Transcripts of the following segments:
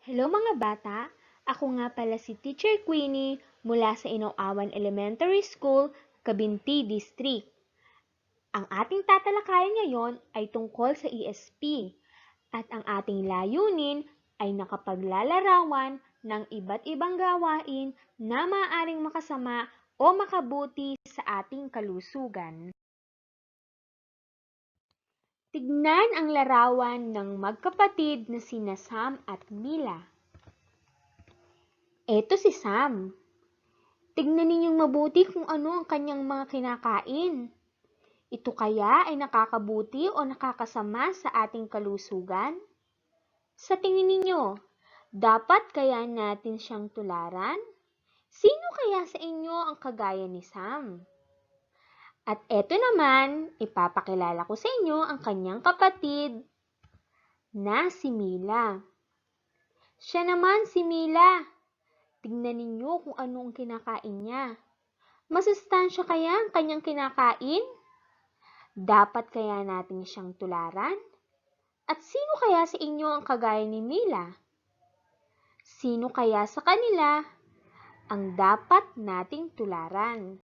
Hello mga bata! Ako nga pala si Teacher Queenie mula sa Inong-Awan Elementary School, Cabinti District. Ang ating tatalakayan ngayon ay tungkol sa ESP at ang ating layunin ay nakapaglalarawan ng iba't ibang gawain na maaaring makasama o makabuti sa ating kalusugan. Tignan ang larawan ng magkapatid na sina Sam at Mila. Eto si Sam. Tignan ninyong mabuti kung ano ang kanyang mga kinakain. Ito kaya ay nakakabuti o nakakasama sa ating kalusugan? Sa tingin ninyo, dapat kaya natin siyang tularan? Sino kaya sa inyo ang kagaya ni Sam? At eto naman, ipapakilala ko sa inyo ang kanyang kapatid na si Mila. Siya naman si Mila. Tignan ninyo kung ano ang kinakain niya. Masustansya kaya ang kanyang kinakain? Dapat kaya natin siyang tularan? At sino kaya sa inyo ang kagaya ni Mila? Sino kaya sa kanila ang dapat nating tularan?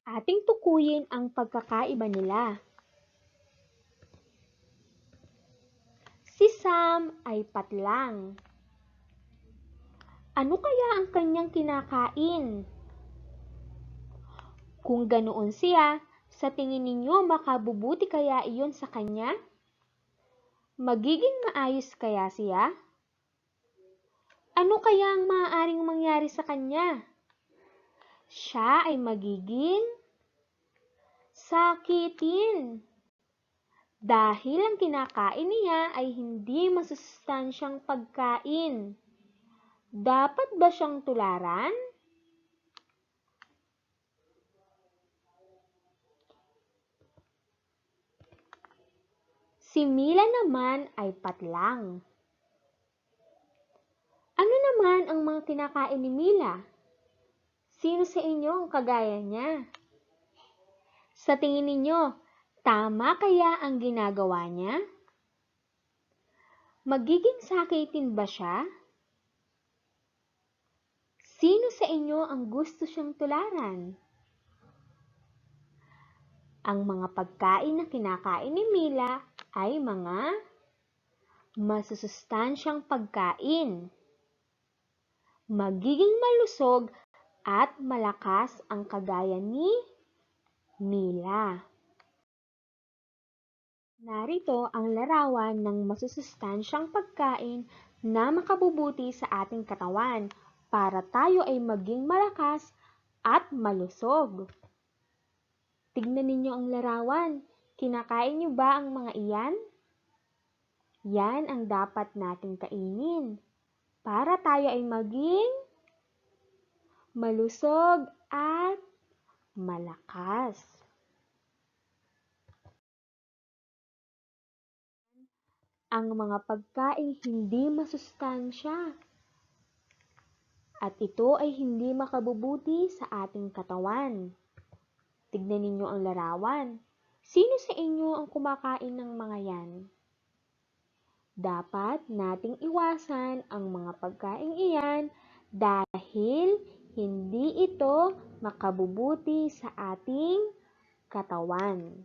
Ating tukuyin ang pagkakaiba nila. Si Sam ay patlang. Ano kaya ang kanyang kinakain? Kung ganoon siya, sa tingin ninyo makabubuti kaya iyon sa kanya? Magiging maayos kaya siya? Ano kaya ang maaaring mangyari sa kanya? Siya ay magiging sakitin dahil ang kinakain niya ay hindi masustansyang pagkain. Dapat ba siyang tularan? Si Mila naman ay patlang. Ano naman ang mga kinakain ni Mila? Sino sa inyo ang kagaya niya? Sa tingin ninyo, tama kaya ang ginagawa niya? Magiging sakitin ba siya? Sino sa inyo ang gusto siyang tularan? Ang mga pagkain na kinakain ni Mila ay mga masusustansyang pagkain. Magiging malusog at malakas ang kagaya ni Mila. Narito ang larawan ng masusustansyang pagkain na makabubuti sa ating katawan para tayo ay maging malakas at malusog. Tignan ninyo ang larawan. Kinakain niyo ba ang mga iyan? Yan ang dapat nating kainin para tayo ay maging malusog at malakas. Ang mga pagkain hindi masustansya at ito ay hindi makabubuti sa ating katawan. Tignan ninyo ang larawan. Sino sa inyo ang kumakain ng mga yan? Dapat nating iwasan ang mga pagkain iyan dahil hindi ito makabubuti sa ating katawan.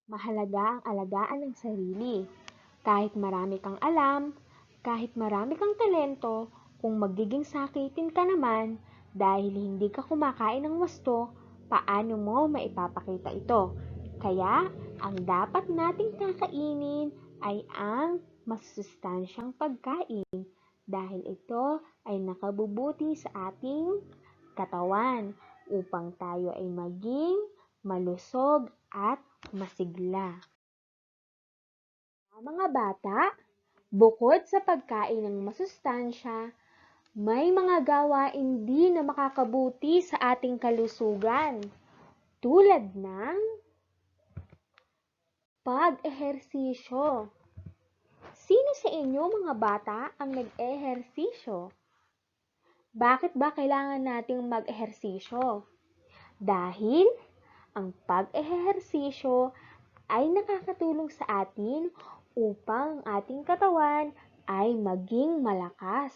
Mahalaga ang alagaan ng sarili. Kahit marami kang alam, kahit marami kang talento, kung magiging sakitin ka naman dahil hindi ka kumakain ng wasto, paano mo maipapakita ito? Kaya, ang dapat nating kakainin ay ang masusustansyang pagkain dahil ito ay nakabubuti sa ating katawan upang tayo ay maging malusog at masigla. Mga bata, bukod sa pagkain ng masustansya, may mga gawain din na makakabuti sa ating kalusugan, tulad ng pag-ehersisyo. Sino sa inyo mga bata ang nag-ehersisyo? Bakit ba kailangan nating mag-ehersisyo? Dahil ang pag-ehersisyo ay nakakatulong sa atin upang ang ating katawan ay maging malakas.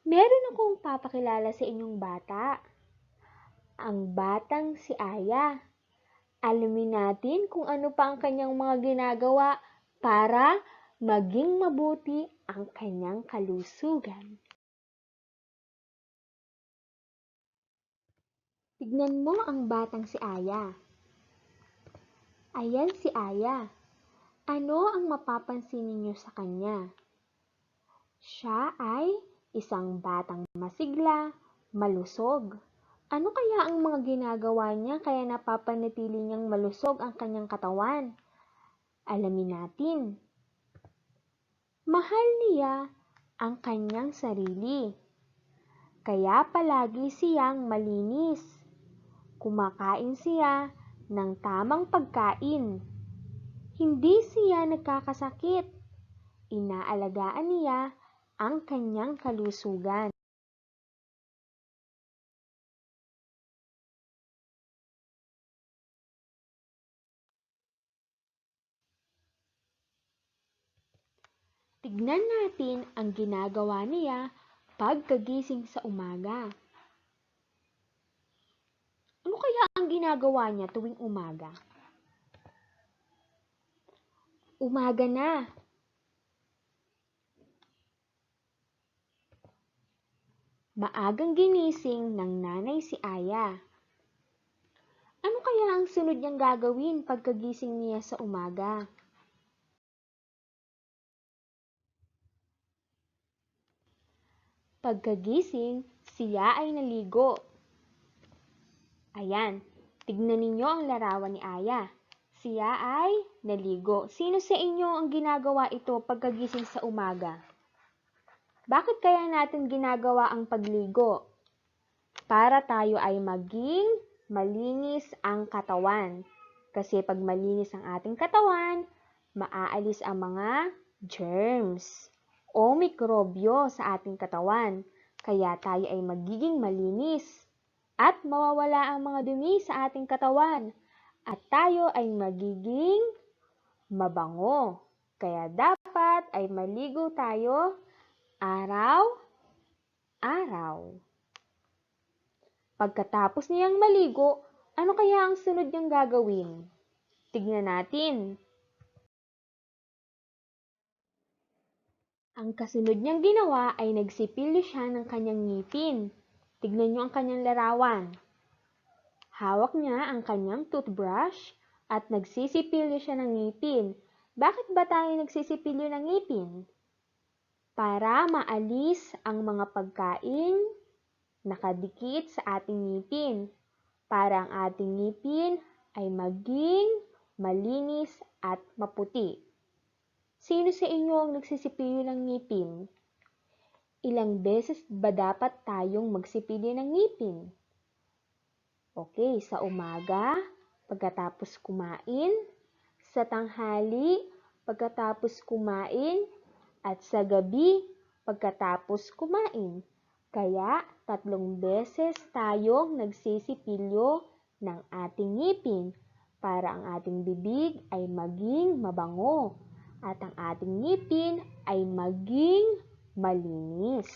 Meron akong papakilala sa inyong bata. Ang batang si Aya. Alamin natin kung ano pa ang kanyang mga ginagawa para maging mabuti ang kanyang kalusugan. Tignan mo ang batang si Aya. Ayan si Aya. Ano ang mapapansin ninyo sa kanya? Siya ay isang batang masigla, malusog. Ano kaya ang mga ginagawa niya kaya napapanatili niyang malusog ang kanyang katawan? Alamin natin. Mahal niya ang kanyang sarili. Kaya palagi siyang malinis. Kumakain siya ng tamang pagkain. Hindi siya nagkakasakit. Inaalagaan niya ang kanyang kalusugan. Tignan natin ang ginagawa niya pagkagising sa umaga. Ano kaya ang ginagawa niya tuwing umaga? Umaga na. Maagang ginising ng nanay si Aya. Ano kaya ang sunod niyang gagawin pagkagising niya sa umaga? Pagkagising, siya ay naligo. Ayan, tignan ninyo ang larawan ni Aya. Siya ay naligo. Sino sa inyo ang ginagawa ito pagkagising sa umaga? Bakit kaya natin ginagawa ang pagligo? Para tayo ay maging malinis ang katawan. Kasi pag malinis ang ating katawan, maaalis ang mga germs o mikrobyo sa ating katawan. Kaya tayo ay magiging malinis at mawawala ang mga dumi sa ating katawan. At tayo ay magiging mabango. Kaya dapat ay maligo tayo araw-araw. Pagkatapos niyang maligo, ano kaya ang sunod niyang gagawin? Tignan natin. Ang kasunod niyang ginawa ay nagsipilyo siya ng kanyang ngipin. Tignan niyo ang kanyang larawan. Hawak niya ang kanyang toothbrush at nagsisipilyo siya ng ngipin. Bakit ba tayo nagsisipilyo ng ngipin? Para maalis ang mga pagkain nakadikit sa ating ngipin. Para ang ating ngipin ay maging malinis at maputi. Sino sa inyo ang nagsisipilyo ng ngipin? Ilang beses ba dapat tayong magsipilyo ng ngipin? Okay, sa umaga, pagkatapos kumain, sa tanghali, pagkatapos kumain, at sa gabi, pagkatapos kumain. Kaya, 3 beses tayong nagsisipilyo ng ating ngipin para ang ating bibig ay maging mabango at ang ating ngipin ay maging malinis.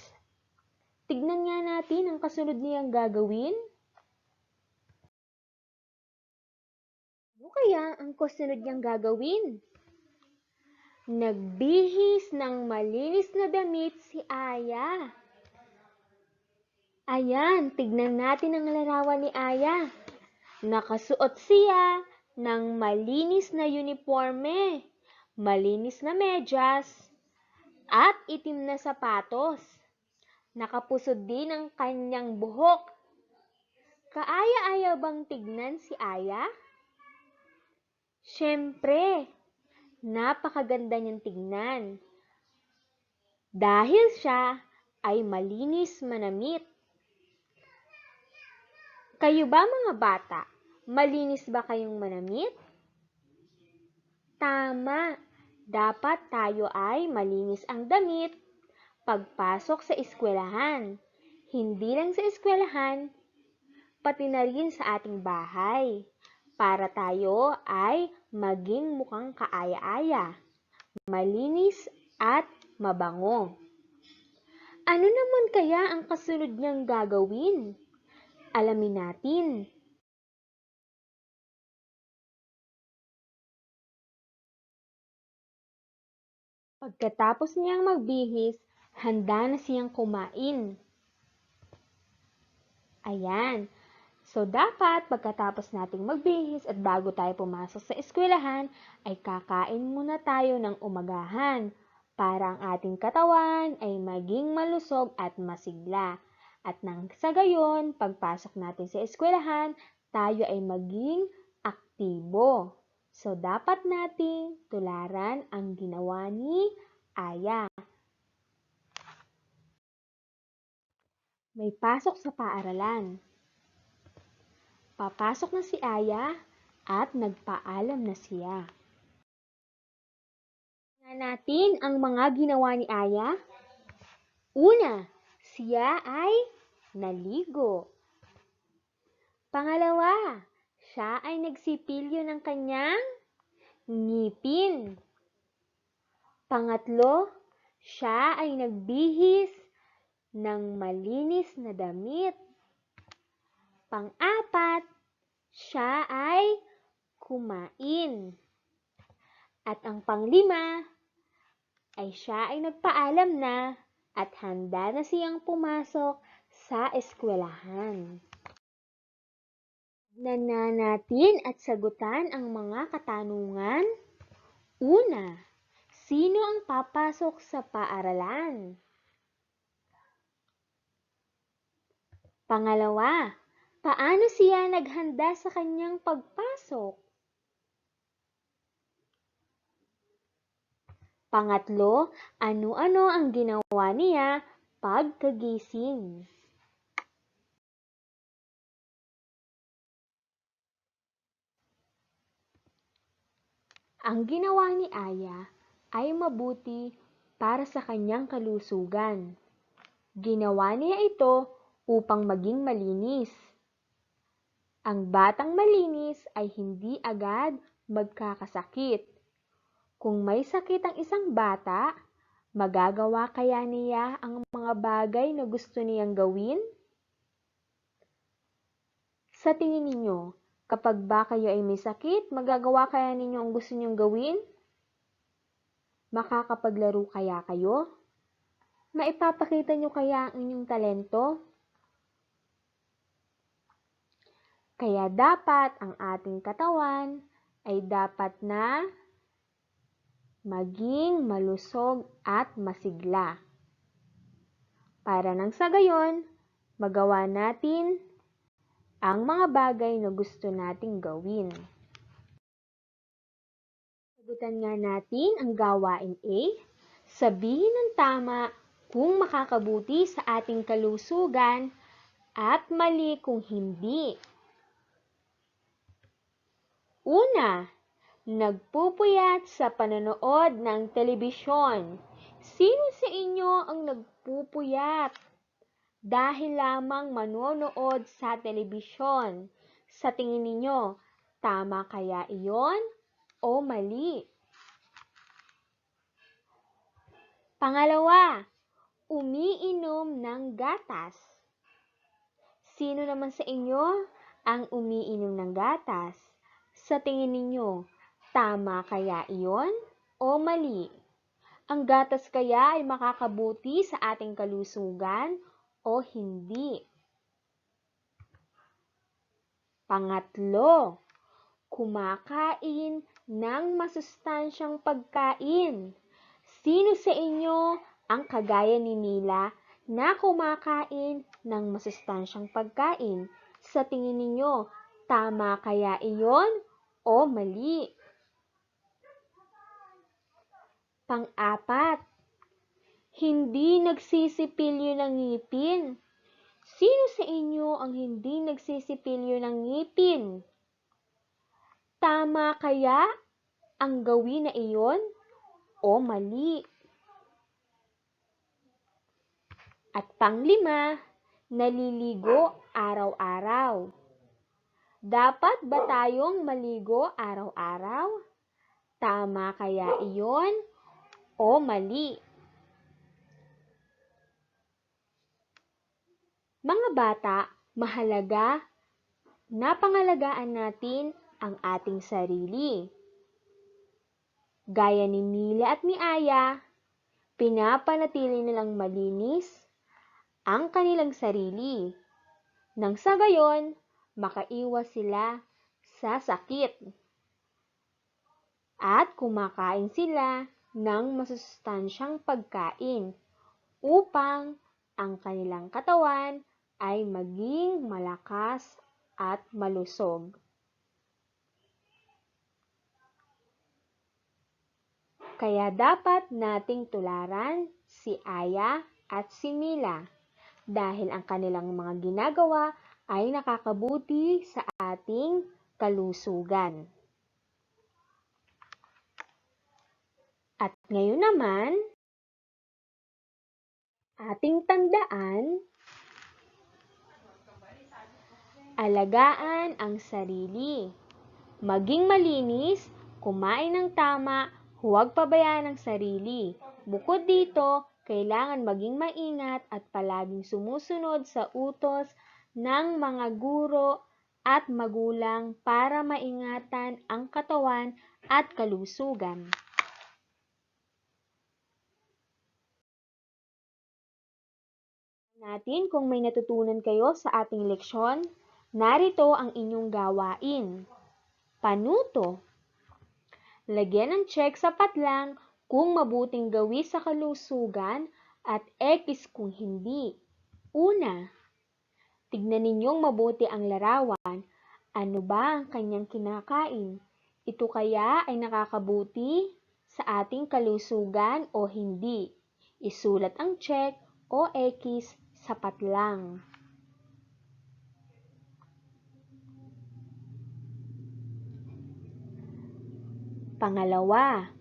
Tignan nga natin ang kasunod niyang gagawin. Ano kaya ang kasunod niyang gagawin? Nagbihis ng malinis na damit si Aya. Ayan, tignan natin ang larawan ni Aya. Nakasuot siya ng malinis na uniforme, malinis na medyas, at itim na sapatos. Nakapusod din ang kanyang buhok. Kaaya-aya bang tignan si Aya? Siyempre, napakaganda niyang tignan. Dahil siya ay malinis manamit. Kayo ba mga bata, malinis ba kayong manamit? Tama, dapat tayo ay malinis ang damit pagpasok sa eskwelahan. Hindi lang sa eskwelahan, pati na rin sa ating bahay. para tayo ay maging mukhang kaaya-aya, malinis at mabango. Ano naman kaya ang kasunod niyang gagawin? Alamin natin. Pagkatapos niyang magbihis, handa na siyang kumain. Ayan. So, dapat pagkatapos nating magbihis at bago tayo pumasok sa eskwelahan, ay kakain muna tayo ng umagahan para ang ating katawan ay maging malusog at masigla. At nang sa gayon, pagpasok natin sa eskwelahan, tayo ay maging aktibo. So, dapat nating tularan ang ginawa ni Aya. May pasok sa paaralan. Papasok na si Aya at nagpaalam na siya. Tingnan natin ang mga ginawa ni Aya. Una, siya ay naligo. Pangalawa, siya ay nagsipilyo ng kanyang ngipin. Pangatlo, siya ay nagbihis ng malinis na damit. Pang-apat, siya ay kumain. At ang panglima, ay siya ay nagpaalam na at handa na siyang pumasok sa eskwelahan. Tignan natin at sagutan ang mga katanungan. Una, sino ang papasok sa paaralan? Pangalawa, paano siya naghanda sa kanyang pagpasok? Pangatlo, ano-ano ang ginawa niya pagkagising? Ang ginawa ni Aya ay mabuti para sa kanyang kalusugan. Ginawa niya ito upang maging malinis. Ang batang malinis ay hindi agad magkakasakit. Kung may sakit ang isang bata, magagawa kaya niya ang mga bagay na gusto niyang gawin? Sa tingin ninyo, kapag ba kayo ay may sakit, magagawa kaya ninyo ang gusto niyong gawin? Makakapaglaro kaya kayo? Maipapakita niyo kaya ang inyong talento? Kaya dapat ang ating katawan ay dapat na maging malusog at masigla. Para nang sa gayon, magawa natin ang mga bagay na gusto nating gawin. Sagutan nga natin ang gawain A. Sabihin ng tama kung makakabuti sa ating kalusugan at mali kung hindi. Una, nagpupuyat sa panonood ng telebisyon. Sino sa inyo ang nagpupuyat dahil lamang manonood sa telebisyon? Sa tingin ninyo, tama kaya iyon o mali? Pangalawa, umiinom ng gatas. Sino naman sa inyo ang umiinom ng gatas? Sa tingin ninyo, tama kaya iyon o mali? Ang gatas kaya ay makakabuti sa ating kalusugan o hindi? Pangatlo, kumakain ng masustansyang pagkain. Sino sa inyo ang kagaya ni Nila na kumakain ng masustansyang pagkain? Sa tingin ninyo, tama kaya iyon o mali? Pang-apat, hindi nagsisipilyo ng ngipin. Sino sa inyo ang hindi nagsisipilyo ng ngipin? Tama kaya ang gawin na iyon o mali? At panglima, naliligo araw-araw. Dapat ba tayong maligo araw-araw? Tama kaya iyon o mali? Mga bata, mahalaga na pangalagaan natin ang ating sarili. Gaya ni Mila at ni Aya, pinapanatili nilang malinis ang kanilang sarili. Nang sa gayon, makaiwas sila sa sakit. At kumakain sila ng masustansyang pagkain upang ang kanilang katawan ay maging malakas at malusog. Kaya dapat nating tularan si Aya at si Mila dahil ang kanilang mga ginagawa ay nakakabuti sa ating kalusugan. At ngayon naman, ating tandaan, alagaan ang sarili. Maging malinis, kumain ng tama, huwag pabayaan ang sarili. Bukod dito, kailangan maging maingat at palaging sumusunod sa utos ng mga guro at magulang para maingatan ang katawan at kalusugan. Natin kung may natutunan kayo sa ating leksyon, narito ang inyong gawain. Panuto. Lagyan ng check sa patlang kung mabuting gawi sa kalusugan at X kung hindi. Una, tignan ninyong mabuti ang larawan. Ano ba ang kanyang kinakain? Ito kaya ay nakakabuti sa ating kalusugan o hindi? Isulat ang check o X sa patlang. Pangalawa,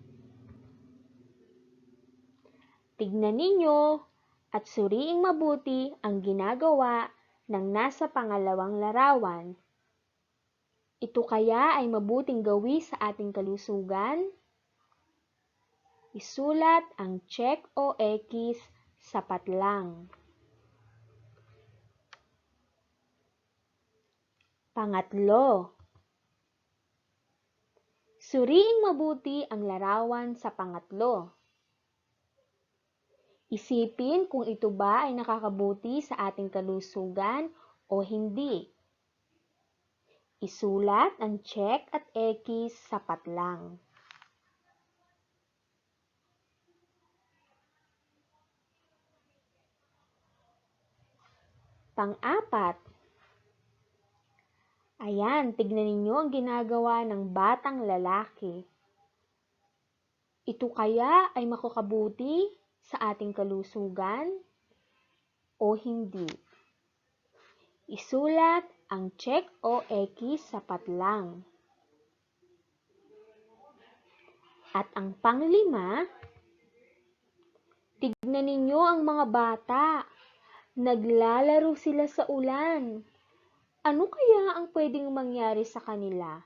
tignan ninyo at suriing mabuti ang ginagawa ng nasa pangalawang larawan. Ito kaya ay mabuting gawi sa ating kalusugan? Isulat ang check o X sa patlang. Pangatlo, suriing mabuti ang larawan sa pangatlo. Isipin kung ito ba ay nakakabuti sa ating kalusugan o hindi. Isulat ang check at X sa patlang. Pang-apat, ayan, tignan ninyo ang ginagawa ng batang lalaki. Ito kaya ay makakabuti sa ating kalusugan o hindi? Isulat ang check o X sa patlang. At ang panglima, tignan ninyo ang mga bata. Naglalaro sila sa ulan. Ano kaya ang pwedeng mangyari sa kanila?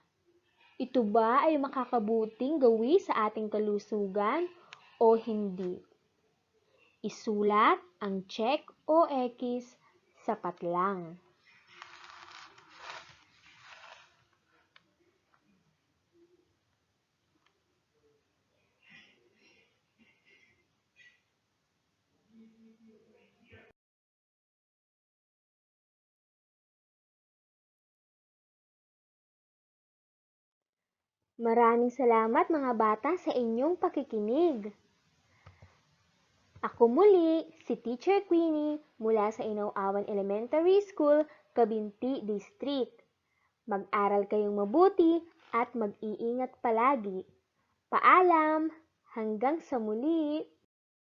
Ito ba ay makakabuting gawi sa ating kalusugan o hindi? Isulat ang check o X sa patlang. Maraming salamat mga bata sa inyong pakikinig. Ako muli, si Teacher Queenie mula sa Inaw-awan Elementary School, Cabinti District. Mag-aral kayong mabuti at mag-iingat palagi. Paalam! Hanggang sa muli!